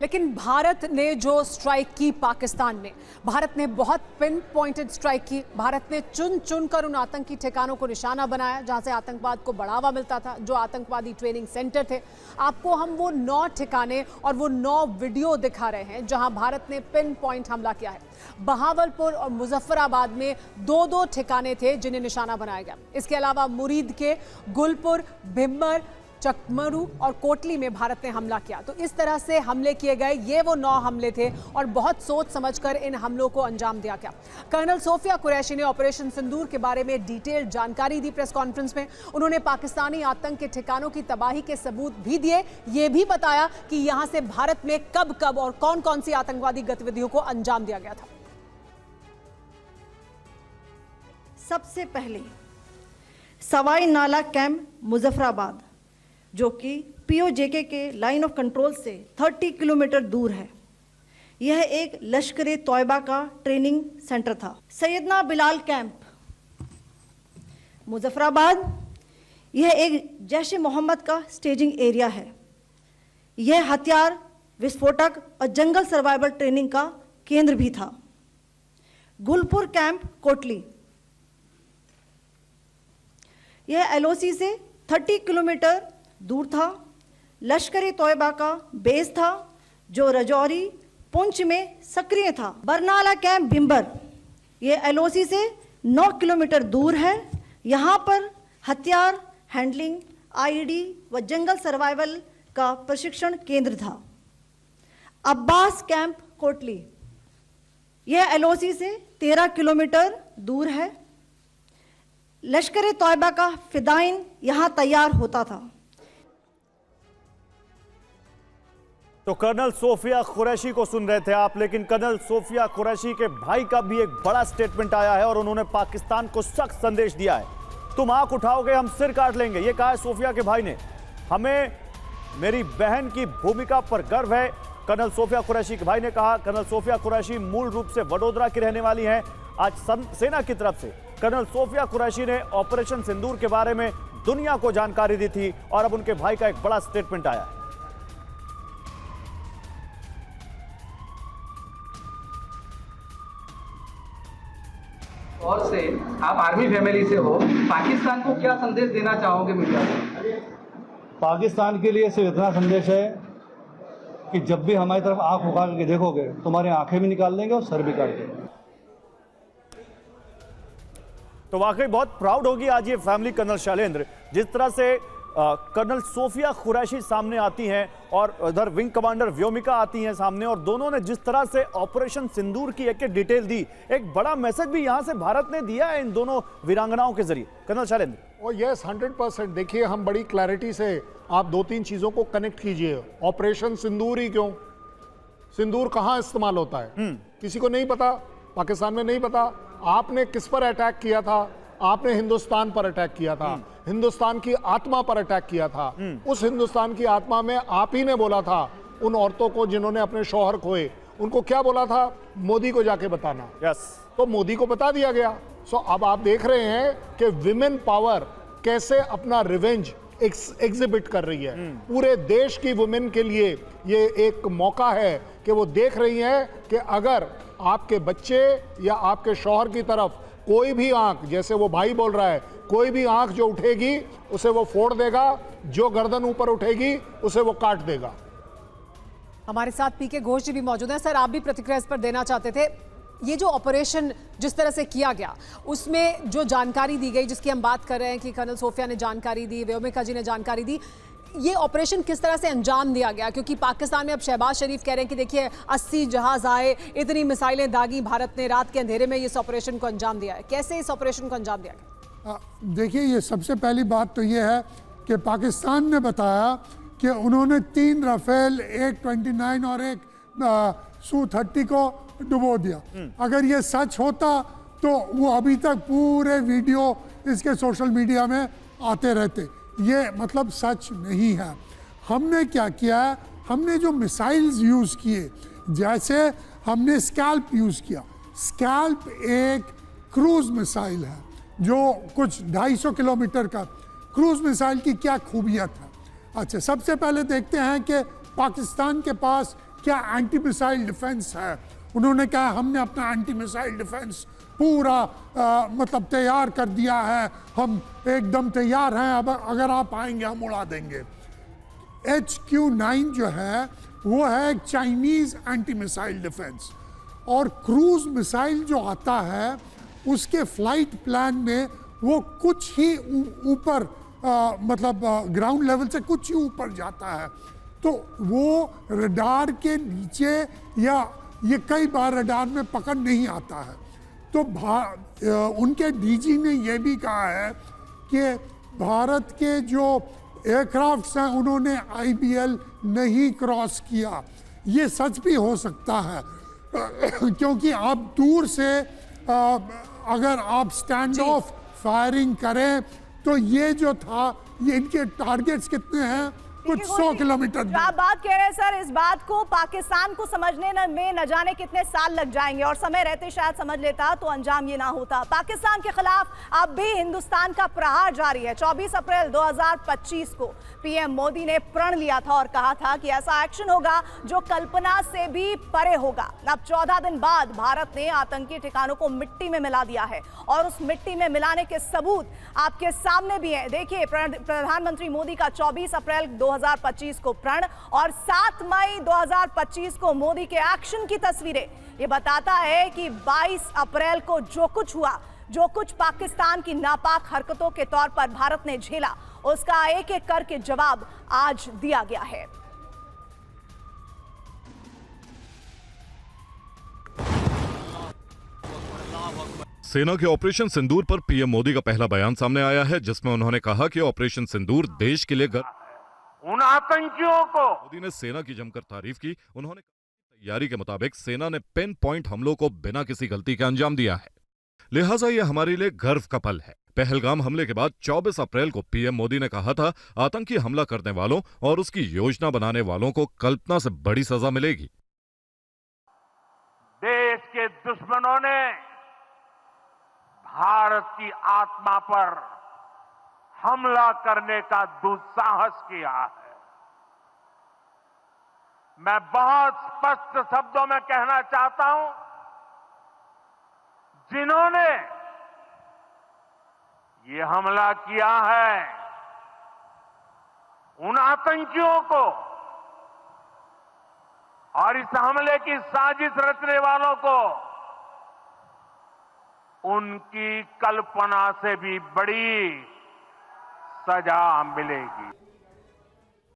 लेकिन भारत ने जो स्ट्राइक की पाकिस्तान में, भारत ने बहुत पिन पॉइंटेड स्ट्राइक की। भारत ने चुन चुन कर उन आतंकी ठिकानों को निशाना बनाया जहां से आतंकवाद को बढ़ावा मिलता था, जो आतंकवादी ट्रेनिंग सेंटर थे। आपको हम वो 9 ठिकाने और वो 9 वीडियो दिखा रहे हैं जहां भारत ने पिन पॉइंट हमला किया है। बहावलपुर और मुजफ्फराबाद में 2-2 ठिकाने थे जिन्हें निशाना बनाया गया। इसके अलावा मुरीद के गुलपुर, भिम्बर, चकमरू और कोटली में भारत ने हमला किया। तो इस तरह से हमले किए गए। ये वो 9 हमले थे और बहुत सोच समझकर इन हमलों को अंजाम दिया गया। कर्नल सोफिया कुरैशी ने ऑपरेशन सिंदूर के बारे में डिटेल जानकारी दी प्रेस कॉन्फ्रेंस में। उन्होंने पाकिस्तानी आतंक के ठिकानों की तबाही के सबूत भी दिए। ये भी बताया कि यहां से भारत में कब कब और कौन कौन सी आतंकवादी गतिविधियों को अंजाम दिया गया था। सबसे पहले सवाई नाला कैंप मुजफ्फराबाद, जो कि पीओजेके के लाइन ऑफ कंट्रोल से 30 किलोमीटर दूर है। यह एक लश्कर तौयबा का ट्रेनिंग सेंटर था। सैयदना बिलाल कैंप मुजफ्फराबाद, यह एक जैश ए मोहम्मद का स्टेजिंग एरिया है। यह हथियार, विस्फोटक और जंगल सर्वाइवल ट्रेनिंग का केंद्र भी था। गुलपुर कैंप कोटली, यह एलओसी से 30 किलोमीटर दूर था। लश्कर तौयबा का बेस था जो रजौरी, पुंछ में सक्रिय था। बरनाला कैंप भिम्बर, यह एलओसी से 9 किलोमीटर दूर है। यहाँ पर हथियार, हैंडलिंग, आईईडी व जंगल सर्वाइवल का प्रशिक्षण केंद्र था। अब्बास कैंप कोटली, यह एलओसी से 13 किलोमीटर दूर है। लश्कर तौयबा का फिदाइन यहाँ तैयार होता था। तो कर्नल सोफिया कुरैशी को सुन रहे थे आप, लेकिन कर्नल सोफिया कुरैशी के भाई का भी एक बड़ा स्टेटमेंट आया है और उन्होंने पाकिस्तान को सख्त संदेश दिया है। तुम आंख उठाओगे हम सिर काट लेंगे, ये कहा है सोफिया के भाई ने। हमें मेरी बहन की भूमिका पर गर्व है, कर्नल सोफिया कुरैशी के भाई ने कहा। कर्नल सोफिया कुरैशी मूल रूप से वडोदरा की रहने वाली हैं। आज सेना की तरफ से कर्नल सोफिया कुरैशी ने ऑपरेशन सिंदूर के बारे में दुनिया को जानकारी दी थी और अब उनके भाई का एक बड़ा स्टेटमेंट आया है। और से आप आर्मी फैमिली से हो, पाकिस्तान को क्या संदेश देना चाहोगे मीडिया को? पाकिस्तान के लिए सिर्फ इतना संदेश है कि जब भी हमारी तरफ आंख उठा करके देखोगे, तुम्हारी आंखें भी निकाल देंगे और सर भी काट देंगे। तो वाकई बहुत प्राउड होगी आज ये फैमिली कर्नल शैलेंद्र, जिस तरह से कर्नल सोफिया कुरैशी सामने आती हैं और उधर विंग कमांडर व्योमिका आती हैं सामने, और दोनों ने जिस तरह से ऑपरेशन सिंदूर की एक डिटेल दी, एक बड़ा मैसेज भी यहां से भारत ने दिया है इन दोनों वीरांगनाओं के जरिए। कर्नल शैलेंद्र। और यस 100% देखिए, हम बड़ी क्लैरिटी से आप 2-3 चीजों को कनेक्ट कीजिए। ऑपरेशन सिंदूर ही क्यों? सिंदूर कहां इस्तेमाल होता है किसी को नहीं पता, पाकिस्तान में नहीं पता। आपने किस पर अटैक किया था? आपने हिंदुस्तान पर अटैक किया था, हिंदुस्तान की आत्मा पर अटैक किया था। उस हिंदुस्तान की आत्मा में आप ही ने बोला था उन औरतों को जिन्होंने अपने शौहर खोए, उनको क्या बोला था? मोदी को जाके बताना। तो मोदी को बता दिया गया। सो अब आप देख रहे हैं कि विमेन पावर कैसे अपना रिवेंज एग्जिबिट कर रही है। पूरे देश की वुमेन के लिए ये एक मौका है कि वो देख रही हैं कि अगर आपके बच्चे या आपके शौहर की तरफ कोई भी आंख, जैसे वो भाई बोल रहा है, कोई भी आंख जो उठेगी उसे वो फोड़ देगा, जो गर्दन ऊपर उठेगी उसे वो काट देगा। हमारे साथ पीके घोष जी भी मौजूद हैं। सर, आप भी प्रतिक्रिया इस पर देना चाहते थे। ये जो ऑपरेशन जिस तरह से किया गया, उसमें जो जानकारी दी गई, जिसकी हम बात कर रहे हैं कि कर्नल सोफिया ने जानकारी दी, व्योमिका जी ने जानकारी दी, ये ऑपरेशन किस तरह से अंजाम दिया गया? क्योंकि पाकिस्तान में अब शहबाज शरीफ कह रहे हैं कि देखिए 80 जहाज आए, इतनी मिसाइलें दागी, भारत ने रात के अंधेरे में इस ऑपरेशन को अंजाम दिया है। कैसे इस ऑपरेशन को अंजाम दिया गया? देखिए, ये सबसे पहली बात तो ये है कि पाकिस्तान ने बताया कि उन्होंने 3 राफेल, एक 29 और एक Su-30 को डुबो दिया। अगर ये सच होता तो वो अभी तक पूरे वीडियो इसके सोशल मीडिया में आते रहते। ये मतलब सच नहीं है। हमने क्या किया है, हमने जो मिसाइल्स यूज़ किए, जैसे हमने स्कैल्प यूज़ किया। स्कैल्प एक क्रूज मिसाइल है जो कुछ 250 किलोमीटर का। क्रूज मिसाइल की क्या खूबियत है? अच्छा, सबसे पहले देखते हैं कि पाकिस्तान के पास क्या एंटी मिसाइल डिफेंस है। उन्होंने कहा हमने अपना एंटी मिसाइल डिफेंस पूरा मतलब तैयार कर दिया है, हम एकदम तैयार हैं, अब अगर आप आएंगे हम उड़ा देंगे। HQ-9 जो है वो है एक चाइनीज एंटी मिसाइल डिफेंस, और क्रूज मिसाइल जो आता है उसके फ्लाइट प्लान में वो कुछ ही ऊपर मतलब ग्राउंड लेवल से कुछ ही ऊपर जाता है, तो वो रडार के नीचे या ये कई बार रडार में पकड़ नहीं आता है। तो उनके डीजी ने ये भी कहा है कि भारत के जो एयरक्राफ्ट्स हैं उन्होंने IBL नहीं क्रॉस किया। ये सच भी हो सकता है क्योंकि आप दूर से अगर आप स्टैंड ऑफ फायरिंग करें तो ये जो था, ये इनके टारगेट्स कितने हैं, कुछ 100 किलोमीटर जो आप बात कह रहे हैं सर, इस बात को पाकिस्तान को समझने में न जाने कितने साल लग जाएंगे, और समय रहते शायद समझ लेता तो अंजाम ये ना होता। पाकिस्तान के खिलाफ अब भी हिंदुस्तान का प्रहार जारी है। 24 अप्रैल 2025 को पीएम मोदी ने प्रण लिया था और कहा था कि ऐसा एक्शन होगा जो कल्पना से भी परे होगा। अब 14 दिन बाद भारत ने आतंकी ठिकानों को मिट्टी में मिला दिया है, और उस मिट्टी में मिलाने के सबूत आपके सामने भी है। देखिए, प्रधानमंत्री मोदी का 24 अप्रैल 2025 को प्रण और 7 मई 2025 को मोदी के एक्शन की तस्वीरें। ये बताता है कि 22 अप्रैल को जो कुछ हुआ, जो कुछ पाकिस्तान की नापाक हरकतों के तौर पर भारत ने झेला, उसका एक एक करके जवाब आज दिया गया है। सेना के ऑपरेशन सिंदूर पर पीएम मोदी का पहला बयान सामने आया है, जिसमें उन्होंने कहा कि ऑपरेशन सिंदूर देश के लिए उन आतंकियों को मोदी ने सेना की जमकर तारीफ की। उन्होंने तैयारी के मुताबिक सेना ने पिन पॉइंट हमलों को बिना किसी गलती के अंजाम दिया है, लिहाजा यह हमारे लिए गर्व का पल है। पहलगाम हमले के बाद 24 अप्रैल को पीएम मोदी ने कहा था, आतंकी हमला करने वालों और उसकी योजना बनाने वालों को कल्पना से बड़ी सजा मिलेगी। देश के दुश्मनों ने भारत की आत्मा पर हमला करने का दुस्साहस किया है। मैं बहुत स्पष्ट शब्दों में कहना चाहता हूं, जिन्होंने ये हमला किया है, उन आतंकियों को और इस हमले की साजिश रचने वालों को उनकी कल्पना से भी बड़ी सजा मिलेगी।